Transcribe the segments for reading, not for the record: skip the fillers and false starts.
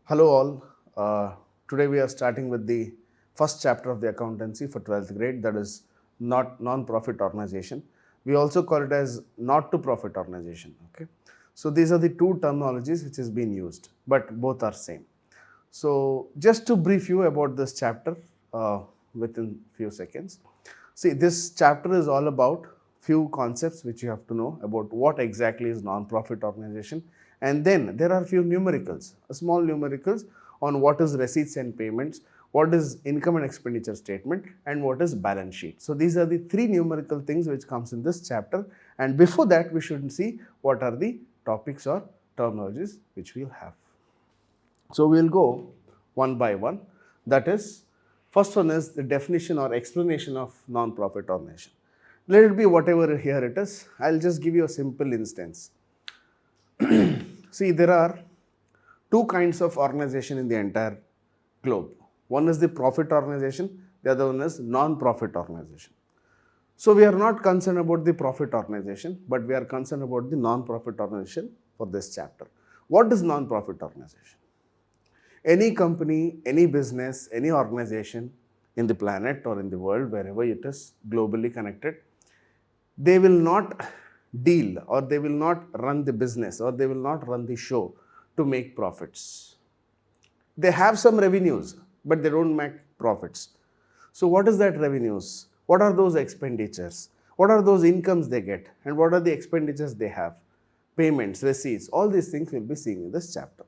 Hello all. Today we are starting with the first chapter of the accountancy for 12th grade, that is not non-profit organization. We also call it as not-to-profit organization. Okay, so these are the two terminologies which has been used, but both are same. So just to brief you about this chapter within few seconds. See, this chapter is all about few concepts which you have to know about what exactly is non-profit organization, and then there are few numericals, small numericals on what is receipts and payments, what is income and expenditure statement, and what is balance sheet. So these are the three numerical things which comes in this chapter, and before that we should see what are the topics or terminologies which we'll have. So we'll go one by one. That is, first one is the definition or explanation of non-profit organization. Let it be whatever here it is. I'll just give you a simple instance. See, there are two kinds of organization in the entire globe. One is the profit organization, the other one is non-profit organization. So we are not concerned about the profit organization, but we are concerned about the non-profit organization for this chapter. What is non-profit organization? Any company, any business, any organization in the planet or in the world, wherever it is globally connected, they will not deal or they will not run the business or they will not run the show to make profits. They have some revenues, but they don't make profits. So what is that revenues? What are those expenditures? What are those incomes they get? And what are the expenditures they have? Payments, receipts, all these things we'll be seeing in this chapter.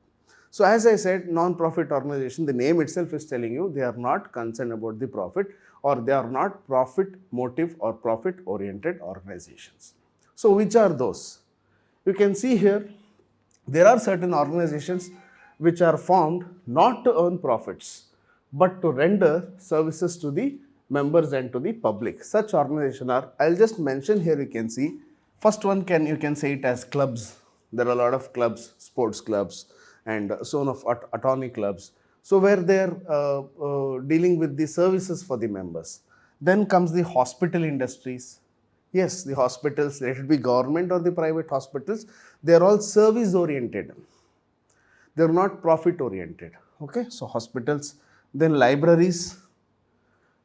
So as I said, non-profit organization, the name itself is telling you they are not concerned about the profit, or they are not profit motive or profit oriented organizations. So which are those? You can see here, there are certain organizations which are formed not to earn profits, but to render services to the members and to the public. Such organizations are, I'll just mention here, you can see, first one you can say it as clubs. There are a lot of clubs, sports clubs, and so on of attorney clubs. So where they are dealing with the services for the members. Then comes the hospital industries. Yes, the hospitals, let it be government or the private hospitals, they are all service oriented. They are not profit oriented. Okay, so hospitals, then libraries,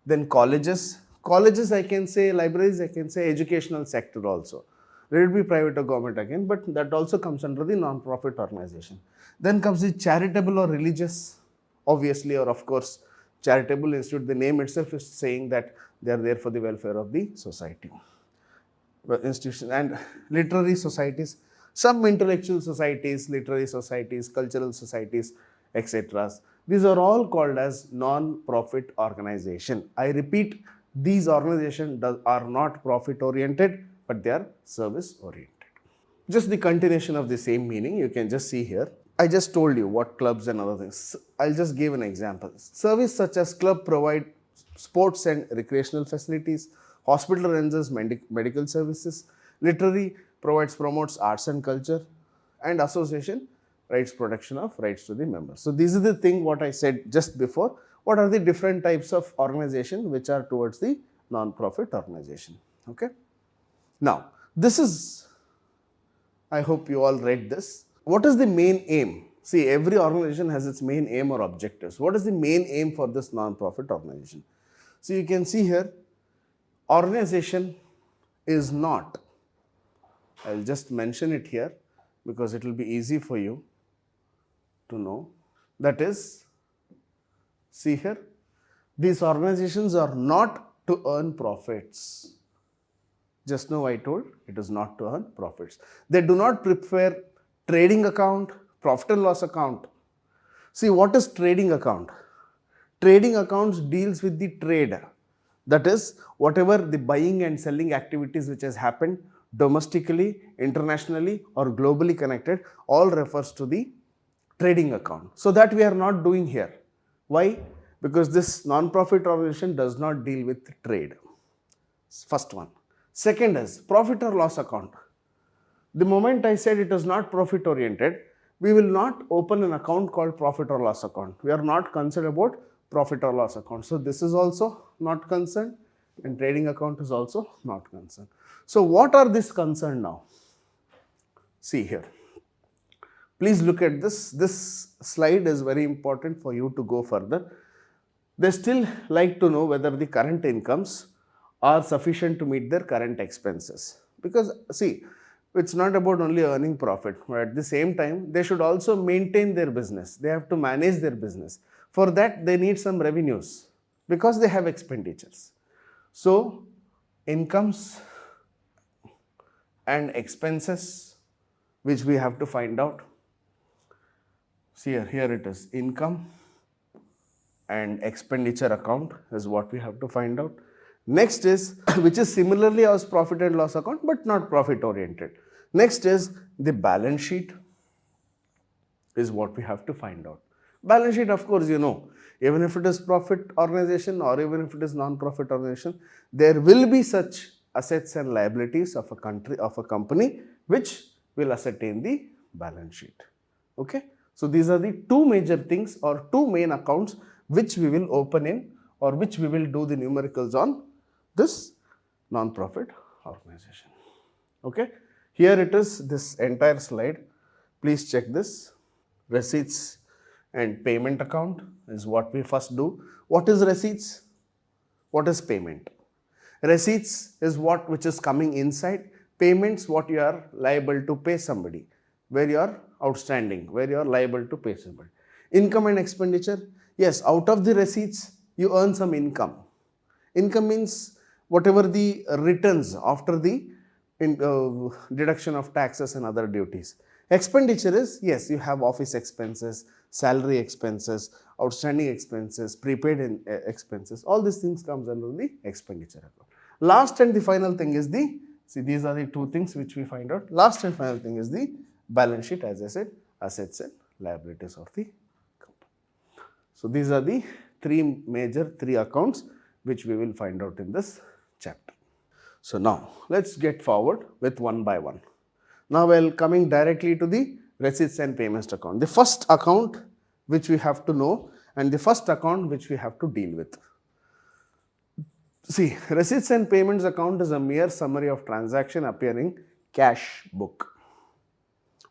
then colleges. Colleges I can say, libraries I can say, educational sector also. Let it be private or government again, but that also comes under the non-profit organization. Then comes the charitable or religious, obviously, or of course, charitable institute. The name itself is saying that they are there for the welfare of the society. Institution and literary societies, some intellectual societies, literary societies, cultural societies, etc. These are all called as non-profit organization. I repeat, these organizations are not profit oriented, but they are service oriented. Just the continuation of the same meaning, you can just see here. I just told you what clubs and other things. I'll just give an example. Service such as club provide sports and recreational facilities, hospital renders medical services, literary promotes arts and culture, and association rights protection of rights to the members. So this is the thing what I said just before. What are the different types of organization which are towards the non-profit organization? Okay. Now, this is, I hope you all read this. What is the main aim? See, every organization has its main aim or objectives. What is the main aim for this non-profit organization? So you can see here, organization is not, I'll just mention it here because it will be easy for you to know. That is, see here, these organizations are not to earn profits. Just now I told it is not to earn profits. They do not prepare trading account, profit and loss account. See, what is trading account? Trading accounts deals with the trade. That is, whatever the buying and selling activities which has happened domestically, internationally, or globally connected, all refers to the trading account. So that we are not doing here. Why? Because this non-profit organization does not deal with trade. First one. Second is profit or loss account. The moment I said it is not profit oriented, we will not open an account called profit or loss account. We are not concerned about profit or loss account. So this is also not concerned, and trading account is also not concerned. So what are this concerned now? See here. Please look at this. This slide is very important for you to go further. They still like to know whether the current incomes are sufficient to meet their current expenses. Because see, it's not about only earning profit, but at the same time, they should also maintain their business. They have to manage their business. For that, they need some revenues because they have expenditures. So, incomes and expenses which we have to find out. See here it is, income and expenditure account is what we have to find out. Next is, which is similarly as profit and loss account but not profit oriented. Next is the balance sheet is what we have to find out. Balance sheet, of course, you know, even if it is profit organization or even if it is non-profit organization, there will be such assets and liabilities of a company which will ascertain the balance sheet. Okay. So these are the two major things or two main accounts which we will open in or which we will do the numericals on this non-profit organization. Okay. Here it is, this entire slide. Please check this. Receipts and payment account is what we first do. What is receipts? What is payment? Receipts is what which is coming inside. Payments what you are liable to pay somebody, where you are outstanding, where you are liable to pay somebody. Income and expenditure. Yes, out of the receipts you earn some income. Income means whatever the returns after the deduction of taxes and other duties. Expenditure is, yes, you have office expenses, salary expenses, outstanding expenses, prepaid expenses. All these things comes under the expenditure account. Last and the final thing is the, see, these are the two things which we find out. Last and final thing is the balance sheet, as I said, assets and liabilities of the company. So these are the three accounts which we will find out in this chapter. So now let's get forward with one by one. Now while coming directly to the receipts and payments account, the first account which we have to know and the first account which we have to deal with. See, receipts and payments account is a mere summary of transaction appearing cash book.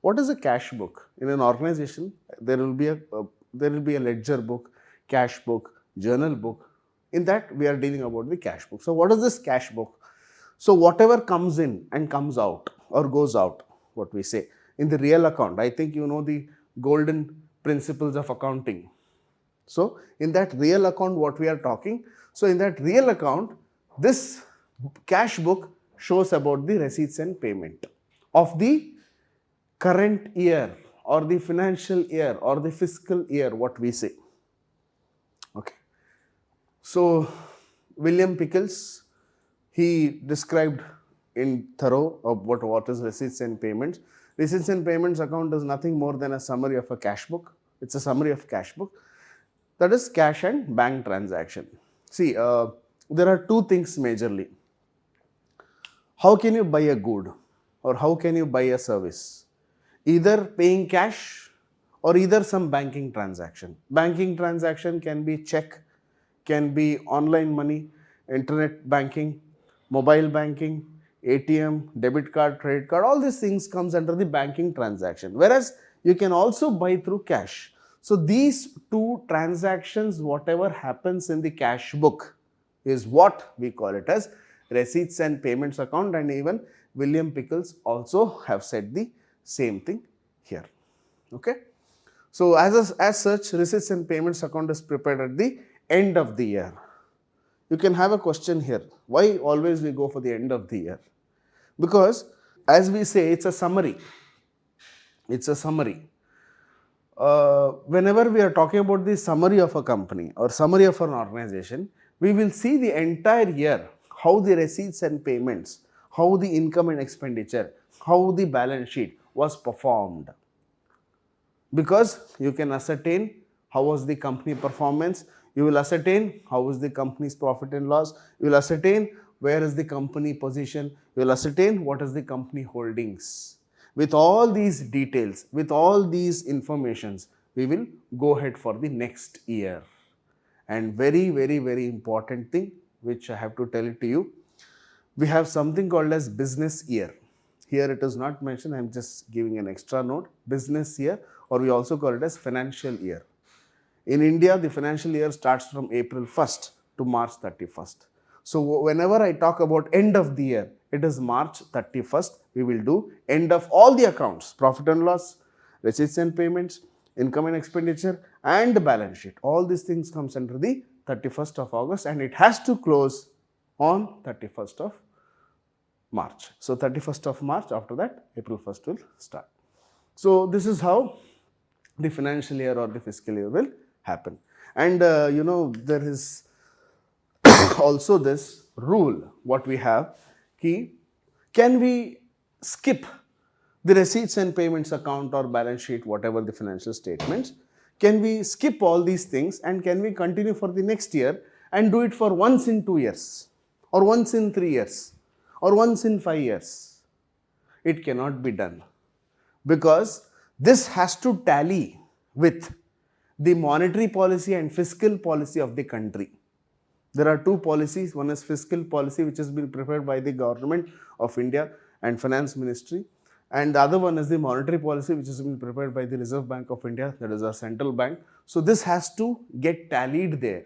What is a cash book? In an organization, there will be a ledger book, cash book, journal book. In that, we are dealing about the cash book. So, what is this cash book? So, whatever comes in and comes out or goes out, what we say, in the real account, I think you know the golden principles of accounting. So, in that real account, what we are talking, so in that real account, this cash book shows about the receipts and payment of the current year or the financial year or the fiscal year, what we say. Okay. So, William Pickles, he described in thorough of what is receipts and payments. Receipts and payments account is nothing more than a summary of a cash book. It's a summary of cash book. That is cash and bank transaction. See, there are two things majorly. How can you buy a good or how can you buy a service? Either paying cash or either some banking transaction. Banking transaction can be check, can be online money, internet banking, mobile banking, ATM, debit card, credit card, all these things comes under the banking transaction. Whereas you can also buy through cash. So these two transactions, whatever happens in the cash book is what we call it as receipts and payments account, and even William Pickles also have said the same thing here. Okay. So as such, receipts and payments account is prepared at the end of the year. You can have a question here. Why always we go for the end of the year? Because as we say, it's a summary. It's a summary. Whenever we are talking about the summary of a company or summary of an organization, we will see the entire year, how the receipts and payments, how the income and expenditure, how the balance sheet was performed. Because you can ascertain how was the company performance, you will ascertain how is the company's profit and loss, you will ascertain where is the company position, you will ascertain what is the company holdings. With all these details, with all these informations, we will go ahead for the next year. And very, very, very important thing which I have to tell it to you, we have something called as business year. here it is not mentioned, I am just giving an extra note, business year, or we also call it as financial year. In India, the financial year starts from April 1st to March 31st. So whenever I talk about end of the year, it is March 31st. We will do end of all the accounts, profit and loss, receipts and payments, income and expenditure, and the balance sheet. All these things comes under the 31st of August, and it has to close on 31st of March. So 31st of March, after that April 1st will start. So this is how the financial year or the fiscal year will happen. And there is also this rule what we have, can we skip the receipts and payments account or balance sheet, whatever the financial statements, can we skip all these things and can we continue for the next year and do it for once in 2 years or once in 3 years or once in 5 years? It cannot be done, because this has to tally with the monetary policy and fiscal policy of the country. There are two policies. One is fiscal policy, which has been prepared by the government of India and finance ministry, and the other one is the monetary policy, which has been prepared by the Reserve Bank of India, that is our central bank. So this has to get tallied there.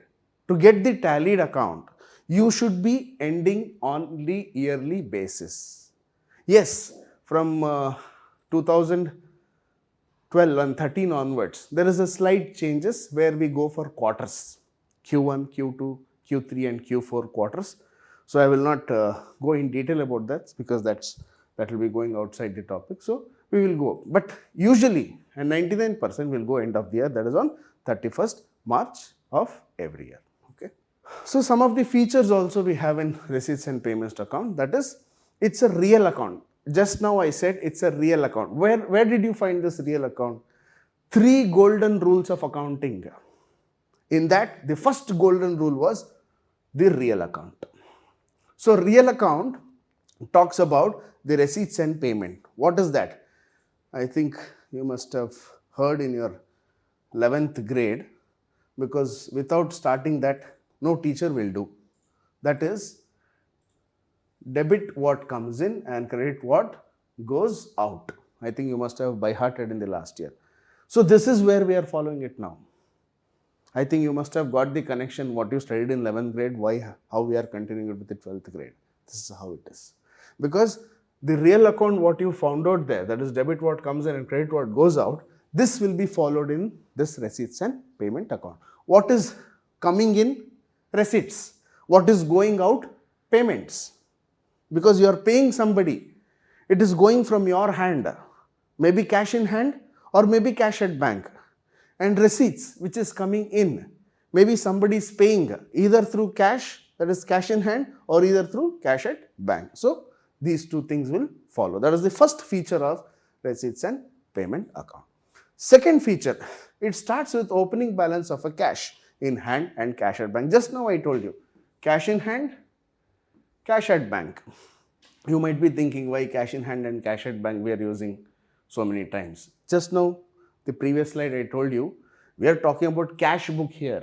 To get the tallied account, you should be ending on the yearly basis. Yes, from 2012 and 13 onwards, there is a slight changes where we go for quarters, Q1, Q2, Q3 and Q4 quarters. So I will not go in detail about that, because that will be going outside the topic. So we will go, but usually, and 99% will go end of the year, that is on 31st March of every year. Okay. So some of the features also we have in receipts and payments account, that is, it's a real account. Just now I said it's a real account. Where did you find this real account? 3 golden rules of accounting. In that, the first golden rule was the real account. So real account talks about the receipts and payment. What is that? I think you must have heard in your 11th grade, because without starting that, no teacher will do. That is, debit what comes in and credit what goes out. I think you must have by hearted in the last year. So this is where we are following it now. I think you must have got the connection what you studied in 11th grade, how we are continuing it with the 12th grade. This is how it is. Because the real account what you found out there, that is debit what comes in and credit what goes out, this will be followed in this receipts and payment account. What is coming in? Receipts. What is going out? Payments. Because you are paying somebody, it is going from your hand, maybe cash in hand or maybe cash at bank. And receipts, which is coming in, maybe somebody is paying either through cash, that is cash in hand, or either through cash at bank. So these two things will follow. That is the first feature of receipts and payment account. Second feature, it starts with opening balance of a cash in hand and cash at bank. Just now I told you, cash in hand, cash at bank. You might be thinking, why cash in hand and cash at bank we are using so many times. Just now, the previous slide I told you, we are talking about cash book here.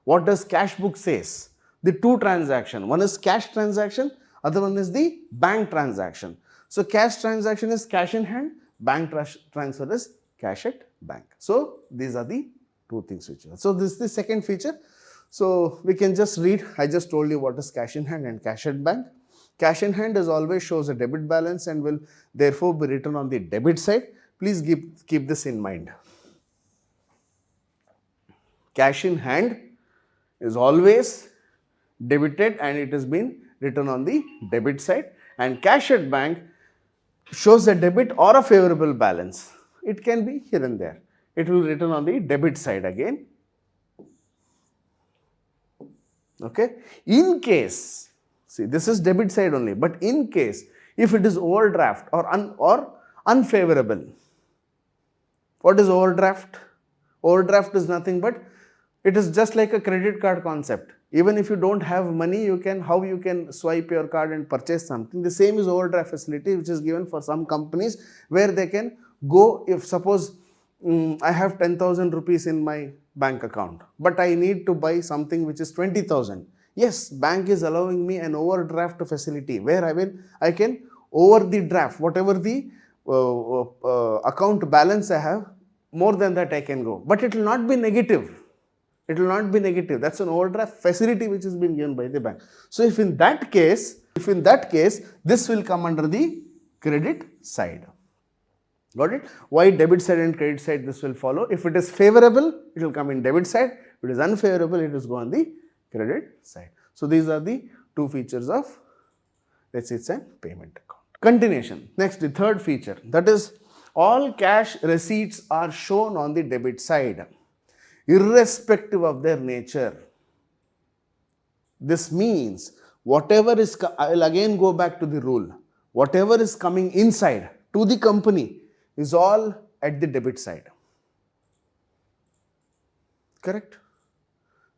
What does cash book says? The two transaction, one is cash transaction, other one is the bank transaction. So cash transaction is cash in hand, bank transfer is cash at bank. So these are the two things which are. So this is the second feature. So we can just read, I just told you what is cash in hand and cash at bank. Cash in hand is always shows a debit balance and will therefore be written on the debit side. Please keep this in mind. Cash in hand is always debited and it has been written on the debit side, and cash at bank shows a debit or a favorable balance. It can be here and there. It will be written on the debit side again. Okay. In case, see, this is debit side only, but in case if it is overdraft or unfavorable. What is overdraft? Overdraft is nothing but it is just like a credit card concept. Even if you don't have money, how you can swipe your card and purchase something. The same is overdraft facility, which is given for some companies where they can go, if suppose I have 10,000 rupees in my bank account, but I need to buy something which is 20,000. Yes, bank is allowing me an overdraft facility where I can over the draft, whatever the account balance I have, more than that I can go. But it will not be negative. It will not be negative. That's an overdraft facility which has been given by the bank. So if in that case, this will come under the credit side. Got it? Why debit side and credit side this will follow? If it is favorable, it will come in debit side. If it is unfavorable, it will go on the credit side. So these are the two features of receipts and payment account. Continuation. Next, the third feature, that is all cash receipts are shown on the debit side, irrespective of their nature. This means whatever is, I will again go back to the rule, whatever is coming inside to the company is all at the debit side. Correct?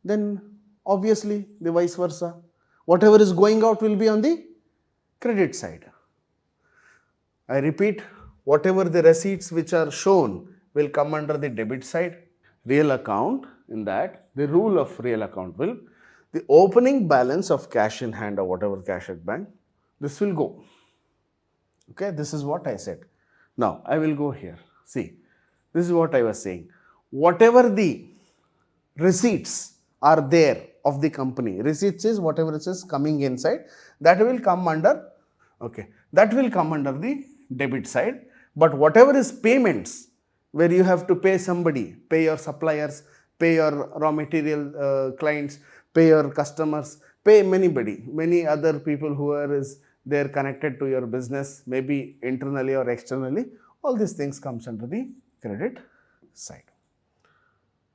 Then obviously the vice versa. Whatever is going out will be on the credit side. I repeat, whatever the receipts which are shown will come under the debit side. Real account, in that, the rule of real account will, the opening balance of cash in hand or whatever cash at bank, this will go. Okay, this is what I said. Now, I will go here. See, this is what I was saying. Whatever the receipts are there of the company, receipts is whatever it is coming inside, that will come under, okay, that will come under the debit side. But whatever is payments, where you have to pay somebody, pay your suppliers, pay your raw material clients, pay your customers, pay many other people who are they're connected to your business, maybe internally or externally, all these things comes under the credit side.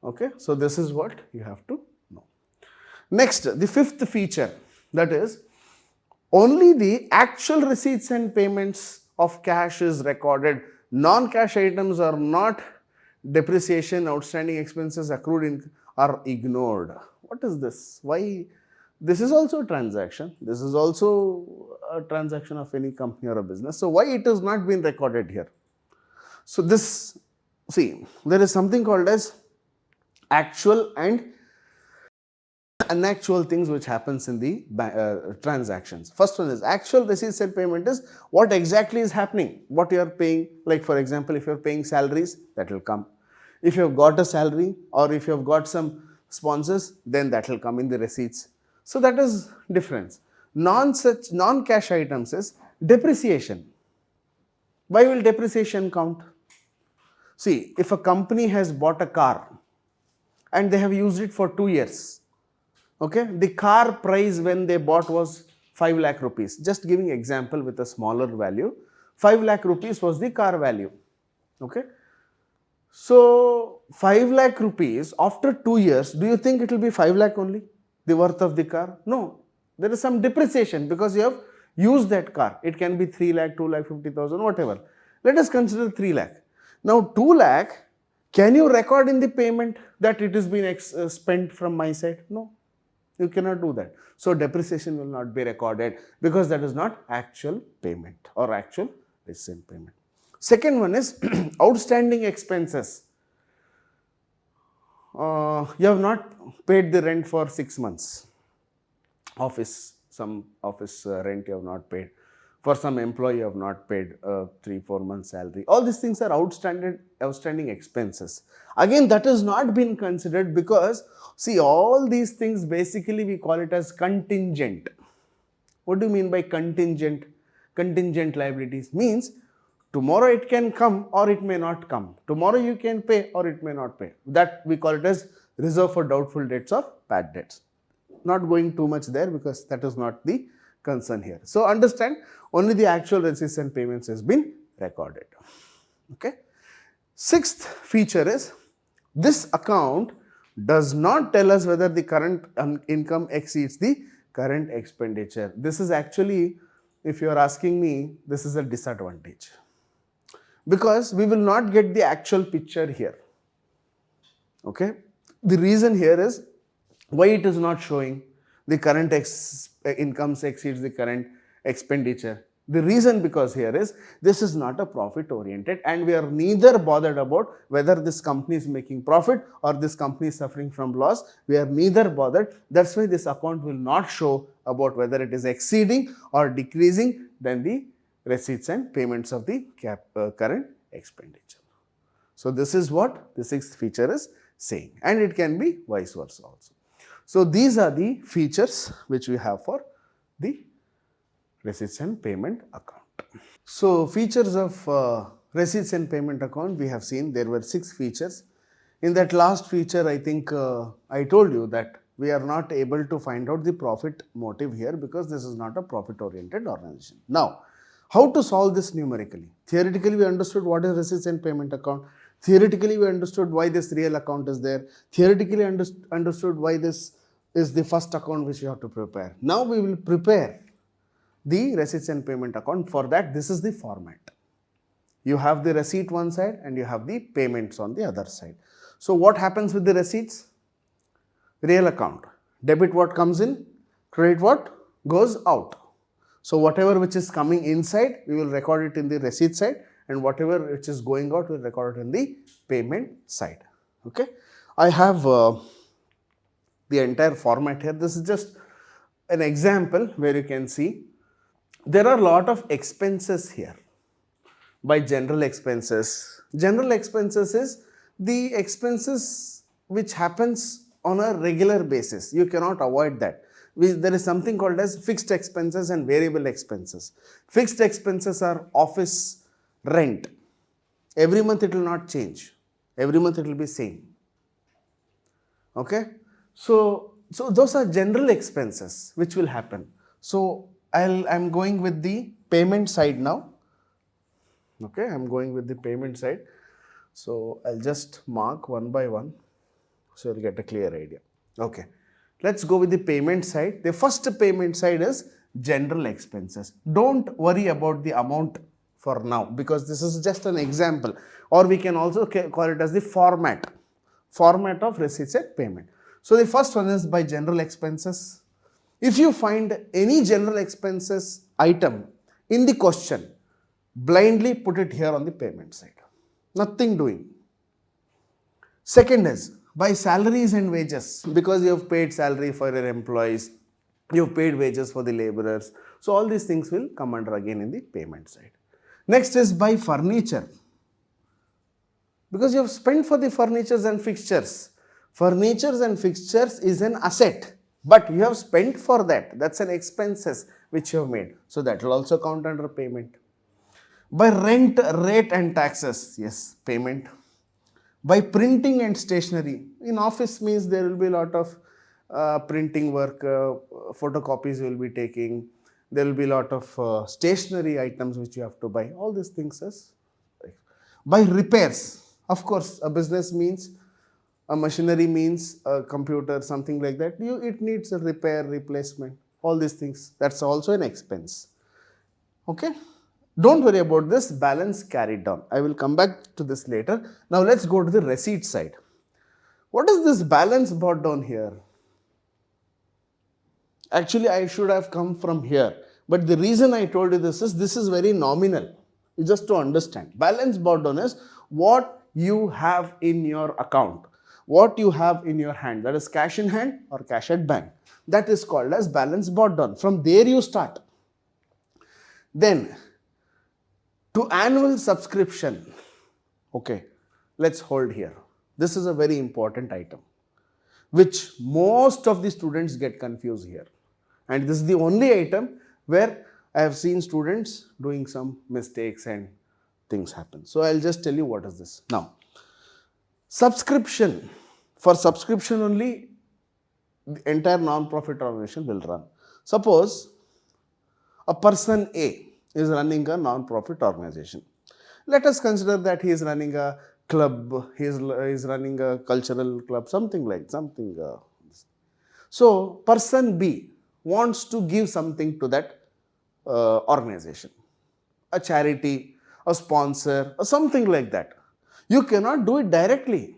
Okay, so this is what you have to know. Next, the fifth feature, that is only the actual receipts and payments of cash is recorded. Non-cash items are not depreciation, outstanding expenses, accrued income are ignored. What is this? Why? This is also a transaction. This is also a transaction of any company or a business. So why it has not been recorded here? So this, see, there is something called as actual and unnatural things which happens in the transactions. First one is actual receipts and payment is what exactly is happening, what you are paying. Like for example, if you are paying salaries, that will come. If you have got a salary or if you have got some sponsors, then that will come in the receipts. So that is difference. Non-cash items is depreciation. Why will depreciation count? See, if a company has bought a car and they have used it for 2 years, okay, the car price when they bought was 5 lakh rupees. Just giving example with a smaller value, 5 lakh rupees was the car value. Okay. So 5 lakh rupees after 2 years, do you think it will be 5 lakh only, the worth of the car? No, there is some depreciation because you have used that car. It can be 3 lakh, 2 lakh, 50,000, whatever. Let us consider 3 lakh. Now 2 lakh, can you record in the payment that it has been spent from my side? No, you cannot do that. So depreciation will not be recorded because that is not actual payment or actual recent payment. Second one is outstanding expenses. You have not paid the rent for 6 months. Some office rent you have not paid. For some employee you have not paid 3-4 months salary. All these things are outstanding expenses. Again, that has not been considered because see, all these things basically we call it as contingent. What do you mean by contingent? Contingent liabilities means tomorrow it can come or it may not come. Tomorrow you can pay or it may not pay. That we call it as reserve for doubtful debts or bad debts. Not going too much there because that is not the concern here. So understand, only the actual receipts and payments has been recorded. Okay. Sixth feature is this account does not tell us whether the current income exceeds the current expenditure. This is actually, if you are asking me, this is a disadvantage because we will not get the actual picture here. Okay. The reason here is why it is not showing the current incomes exceeds the current expenditure. The reason because here is this is not a profit oriented and we are neither bothered about whether this company is making profit or this company is suffering from loss. We are neither bothered. That's why this account will not show about whether it is exceeding or decreasing than the receipts and payments of the current expenditure. So, this is what the sixth feature is saying, and it can be vice versa also. So, these are the features which we have for the receipts and payment account. So, features of receipts and payment account, we have seen there were 6 features. In that last feature, I think I told you that we are not able to find out the profit motive here because this is not a profit oriented organization. Now, how to solve this numerically? Theoretically, we understood what is receipts and payment account. Theoretically, we understood why this real account is there. Theoretically, understood why this is the first account which we have to prepare. Now, we will prepare the receipts and payment account. For that, this is the format. You have the receipt one side and you have the payments on the other side. So, what happens with the receipts? Real account. Debit what comes in, credit what goes out. So, whatever which is coming inside, we will record it in the receipt side, and whatever which is going out, we will record it in the payment side. Okay. I have the entire format here. This is just an example where you can see there are a lot of expenses here by general expenses. General expenses is the expenses which happens on a regular basis. You cannot avoid that. There is something called as fixed expenses and variable expenses. Fixed expenses are office rent. Every month it will not change. Every month it will be same. Okay. So those are general expenses which will happen. So I'm going with the payment side now. Okay, I'm going with the payment side. So I'll just mark one by one so you'll get a clear idea. Okay, let's go with the payment side. The first payment side is general expenses. Don't worry about the amount for now because this is just an example, or we can also call it as the format of receipts and payment. So the first one is by general expenses. If you find any general expenses item in the question, blindly put it here on the payment side. Nothing doing. Second is by salaries and wages, because you have paid salary for your employees, you have paid wages for the laborers. So all these things will come under again in the payment side. Next is by furniture, because you have spent for the furnitures and fixtures. Furnitures and fixtures is an asset, but you have spent for that. That's an expenses which you have made. So that will also count under payment. By rent, rate and taxes, yes, payment. By printing and stationery, in office means there will be a lot of printing work, photocopies you will be taking, there will be a lot of stationery items which you have to buy, all these things as. By repairs, of course, a business means a machinery means a computer, something like that, it needs a repair, replacement, all these things, that's also an expense. Okay. Don't worry about this, balance carried down. I will come back to this later. Now let's go to the receipt side. What is this balance brought down here? Actually, I should have come from here. But the reason I told you this is very nominal. Just to understand. Balance brought down is what you have in your account. What you have in your hand. That is cash in hand or cash at bank. That is called as balance brought down. From there you start. Then to annual subscription, okay, let's hold here. This is a very important item, which most of the students get confused here. And this is the only item where I have seen students doing some mistakes and things happen. So I'll just tell you what is this. Now, subscription, for subscription only, the entire non-profit organization will run. Suppose a person A is running a non-profit organization. Let us consider that he is running a club, he is running a cultural club, something. So, person B wants to give something to that organization, a charity, a sponsor, or something like that. You cannot do it directly.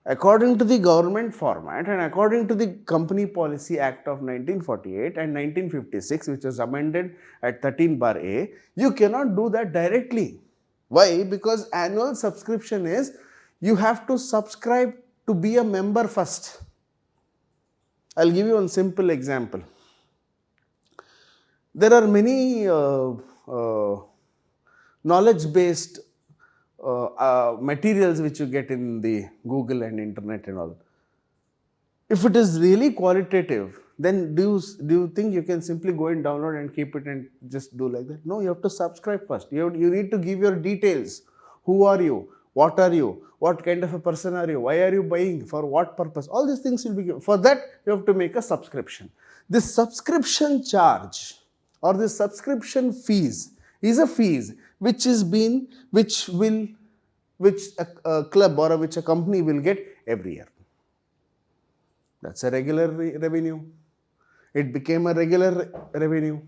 According to the government format and according to the Company Policy Act of 1948 and 1956, which was amended at 13(a), you cannot do that directly. Why? Because annual subscription is you have to subscribe to be a member first. I'll give you one simple example. There are many knowledge-based materials which you get in the Google and internet and all. If it is really qualitative, then do you think you can simply go and download and keep it and just do like that? No, you have to subscribe first. You need to give your details. Who are you? What are you? What kind of a person are you? Why are you buying? For what purpose? All these things will be given. For that, you have to make a subscription. This subscription charge or this subscription fees is a fees which is been which a club or which a company will get every year. That's a regular revenue. It became a regular revenue.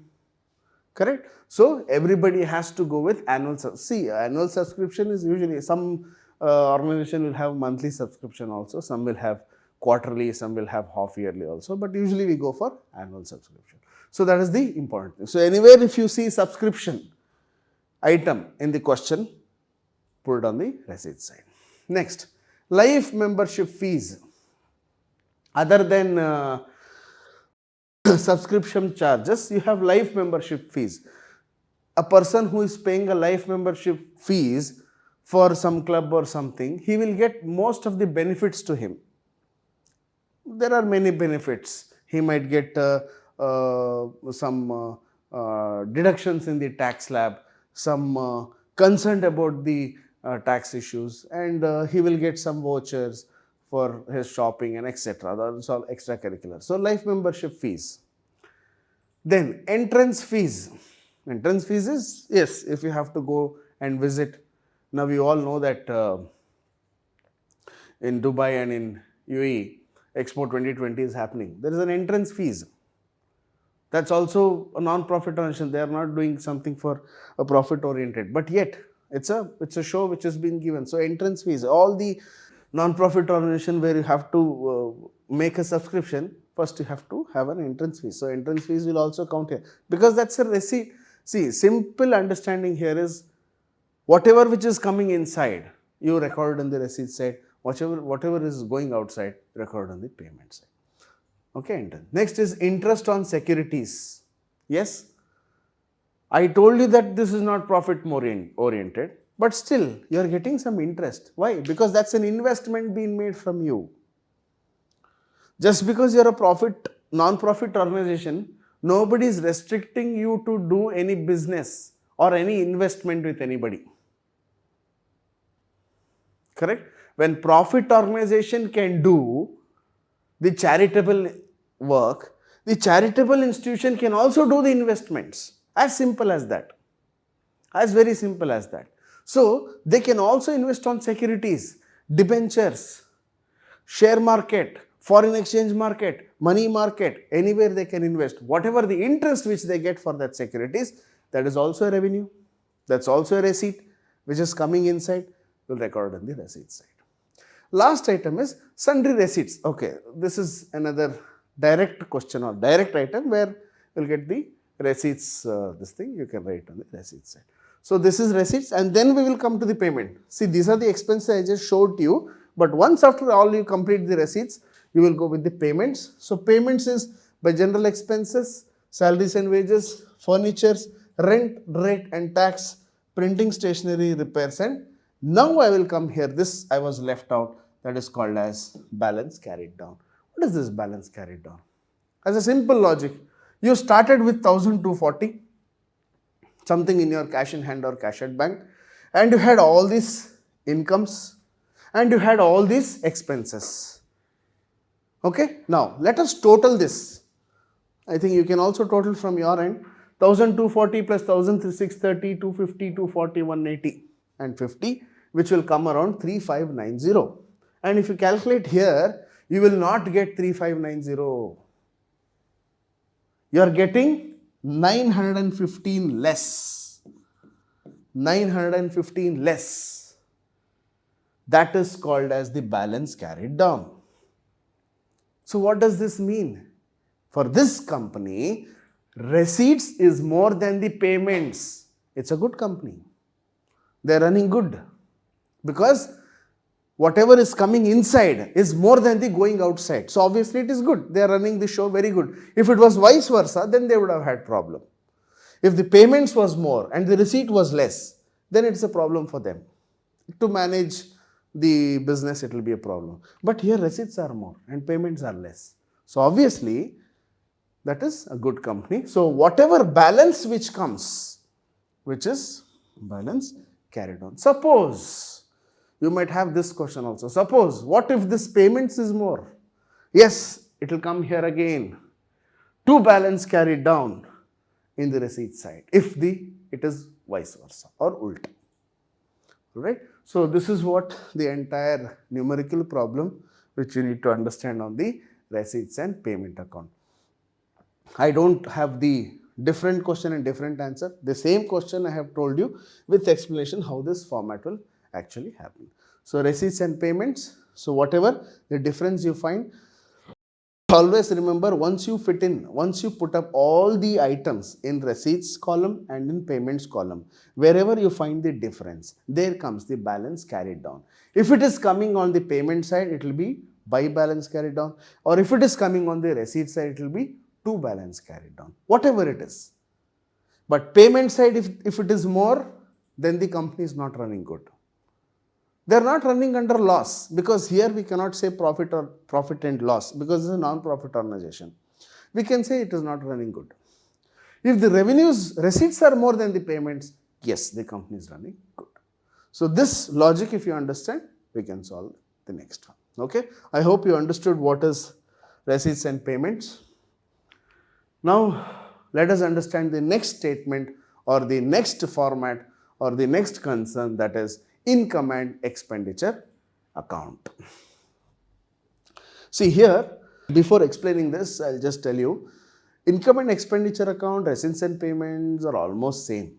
Correct? So everybody has to go with annual. See, annual subscription is usually some organization will have monthly subscription also. Some will have quarterly. Some will have half yearly also. But usually we go for annual subscription. So that is the important thing. So anywhere if you see subscription item in the question, put it on the receipt side. Next, life membership fees. Other than subscription charges, you have life membership fees. A person who is paying a life membership fees for some club or something, he will get most of the benefits to him. There are many benefits. He might get some deductions in the tax slab, some concern about the tax issues, and he will get some vouchers for his shopping and etc. That's all extracurricular. So life membership fees. Then entrance fees. Entrance fees is, yes, if you have to go and visit. Now we all know that in Dubai and in UAE, Expo 2020 is happening. There is an entrance fees. That's also a non-profit organization. They are not doing something for a profit oriented, but yet it's a show which has been given. So entrance fees, all the non-profit organization where you have to make a subscription, first you have to have an entrance fee. So entrance fees will also count here because that's a receipt. See, simple understanding here is whatever which is coming inside, you record on the receipt side. Whatever is going outside, record on the payment side. Okay. Next is interest on securities. Yes, I told you that this is not profit oriented, but still you are getting some interest. Why? Because that's an investment being made from you. Just because you are a non-profit organization, nobody is restricting you to do any business or any investment with anybody. Correct? When profit organization can do the charitable work, the charitable institution can also do the investments. As simple as that. As very simple as that. So they can also invest on securities, debentures, share market, foreign exchange market, money market, anywhere they can invest. Whatever the interest which they get for that securities, that is also a revenue. That's also a receipt which is coming inside. We'll record on the receipt side. Last item is sundry receipts. Okay, this is another direct question or direct item where you'll get the receipts, this thing you can write on the receipt side. So this is receipts and then we will come to the payment. See, these are the expenses I just showed you, but once after all you complete the receipts, you will go with the payments. So payments is by general expenses, salaries and wages, furnitures, rent, rate and tax, printing, stationery, repairs, and now I will come here. This I was left out. That is called as balance carried down. What is this balance carried down? As a simple logic, you started with 1,240, something in your cash in hand or cash at bank, and you had all these incomes and you had all these expenses. Okay, now let us total this. I think you can also total from your end. 1,240 plus 1,630, 250, 240, 180 and 50, which will come around 3,590. And if you calculate here, you will not get 3,590. You are getting 915 less. 915 less. That is called as the balance carried down. So what does this mean? For this company, receipts is more than the payments. It's a good company. They're running good because whatever is coming inside is more than the going outside. So obviously it is good. They are running the show very good. If it was vice versa, then they would have had problem. If the payments was more and the receipt was less, then it's a problem for them. To manage the business, it will be a problem. But here receipts are more and payments are less. So obviously, that is a good company. So whatever balance which comes, which is balance carried on. Suppose, you might have this question also. Suppose, what if this payments is more? Yes, it will come here again. To balance carried down in the receipt side if it is vice versa or ulta. Right? So this is what the entire numerical problem which you need to understand on the receipts and payment account. I don't have the different question and different answer. The same question I have told you with explanation how this format will actually happen. So receipts and payments. So whatever the difference you find, always remember, once you put up all the items in receipts column and in payments column, wherever you find the difference, there comes the balance carried down. If it is coming on the payment side, it will be by balance carried down, or if it is coming on the receipt side, it will be to balance carried down, whatever it is. But payment side, if it is more, then the company is not running good. They are not running under loss, because here we cannot say profit and loss, because it is a non-profit organization. We can say it is not running good. If the receipts are more than the payments, yes, the company is running good. So this logic, if you understand, we can solve the next one. Okay, I hope you understood what is receipts and payments. Now let us understand the next statement or the next format or the next concern, that is income and expenditure account. See here, before explaining this, I'll just tell you, income and expenditure account, receipts and payments are almost same,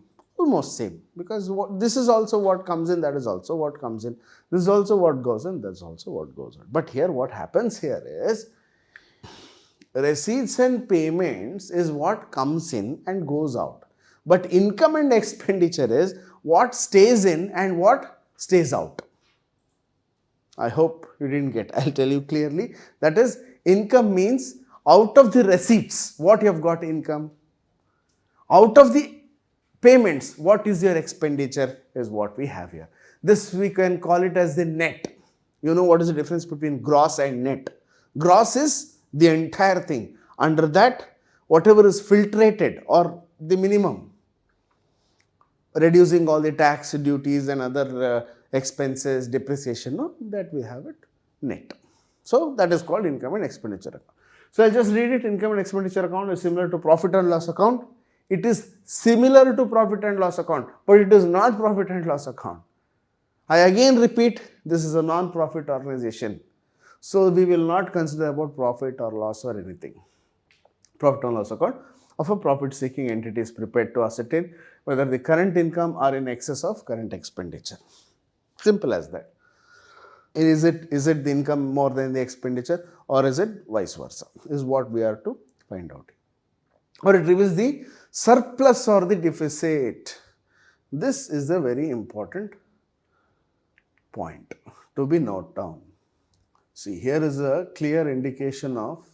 because this is also what comes in, that is also what comes in, this is also what goes in, that's also what goes out. But here what happens here is, receipts and payments is what comes in and goes out, but income and expenditure is what stays in and what stays out. I hope you didn't get. I'll tell you clearly. That is, income means out of the receipts, what you have got income. Out of the payments, what is your expenditure is what we have here. This we can call it as the net. You know what is the difference between gross and net? Gross is the entire thing. Under that, whatever is filtrated or the minimum, reducing all the tax, duties and other expenses, depreciation, no, that we have it net. So that is called income and expenditure account. So I'll just read it. Income and expenditure account is similar to profit and loss account. It is similar to profit and loss account, but it is not profit and loss account. I again repeat, this is a non-profit organization. So we will not consider about profit or loss or anything. Profit and loss account of a profit-seeking entity is prepared to ascertain whether the current income are in excess of current expenditure. Simple as that. Is it the income more than the expenditure, or is it vice versa, is what we are to find out. Or it reveals the surplus or the deficit. This is a very important point to be noted down. See, here is a clear indication of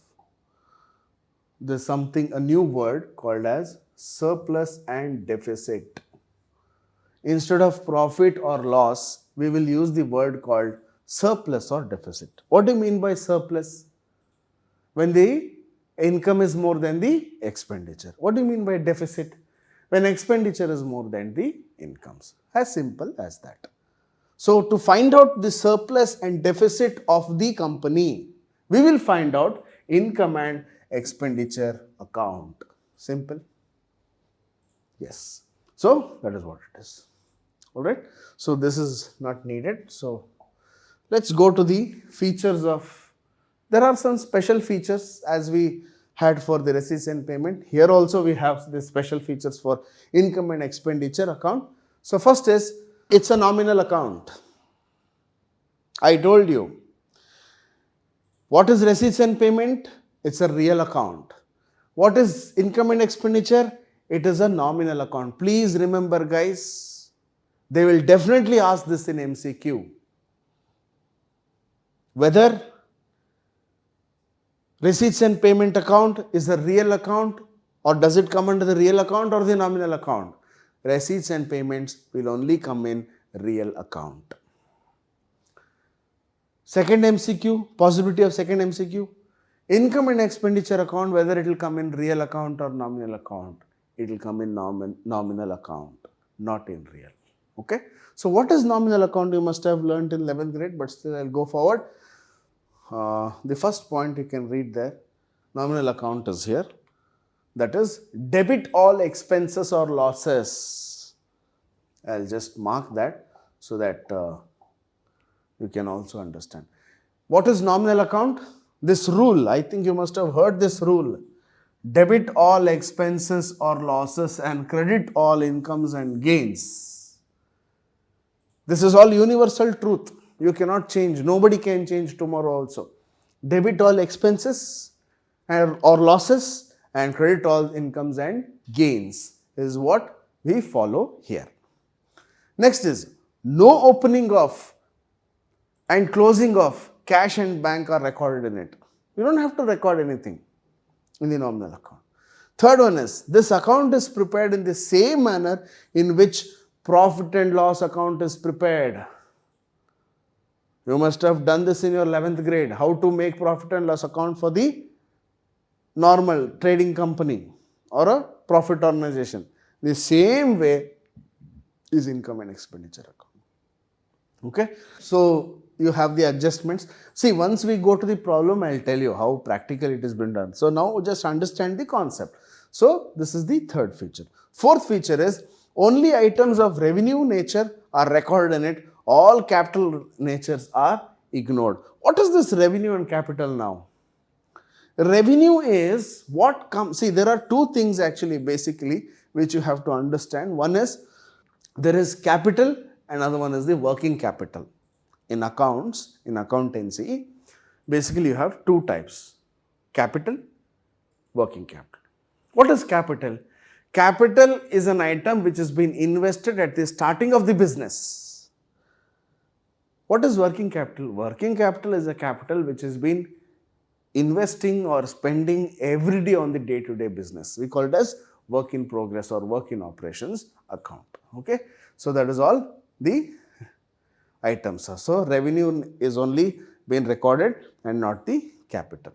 a new word called as surplus and deficit. Instead of profit or loss, we will use the word called surplus or deficit. What do you mean by surplus? When the income is more than the expenditure. What do you mean by deficit? When expenditure is more than the incomes. As simple as that. So to find out the surplus and deficit of the company, we will find out income and expenditure account. Simple. Yes. So that is what it is. Alright. So this is not needed. So let's go to the features of. There are some special features as we had for the receipts and payment. Here also we have the special features for income and expenditure account. So first is, it's a nominal account. I told you. What is receipts and payment? It's a real account. What is income and expenditure? It is a nominal account. Please remember, guys, they will definitely ask this in MCQ. Whether receipts and payment account is a real account Or does it come under the real account or the nominal account? Receipts and payments will only come in real account. Second MCQ, possibility of second MCQ, income and expenditure account, whether it will come in real account or nominal account, it will come in nominal account, not in real. Okay. So what is nominal account? You must have learnt in 11th grade, but still I'll go forward. The first point you can read there, nominal account is here. That is debit all expenses or losses. I'll just mark that so that you can also understand. What is nominal account? This rule, I think you must have heard this rule. Debit all expenses or losses and credit all incomes and gains. This is all universal truth. You cannot change. Nobody can change tomorrow also. Debit all expenses or losses and credit all incomes and gains is what we follow here. Next is no opening of and closing of cash and bank are recorded in it. You don't have to record anything in the nominal account. Third one is this account is prepared in the same manner in which profit and loss account is prepared. You must have done this in your 11th grade, how to make profit and loss account for the normal trading company or a profit organization. The same way is income and expenditure account. Okay. So you have the adjustments. See, once we go to the problem, I'll tell you how practical it has been done. So now just understand the concept. So this is the third feature. Fourth feature is only items of revenue nature are recorded in it. All capital natures are ignored. What is this revenue and capital now? Revenue is what comes. See, there are two things actually basically which you have to understand. One is there is capital, another one is the working capital. In accounts, in accountancy, basically you have two types, capital, working capital. What is capital? Capital is an item which has been invested at the starting of the business. What is working capital? Working capital is a capital which has been investing or spending every day on the day-to-day business. We call it as work in progress or work in operations account. Okay. So that is all the items. So revenue is only been recorded and not the capital.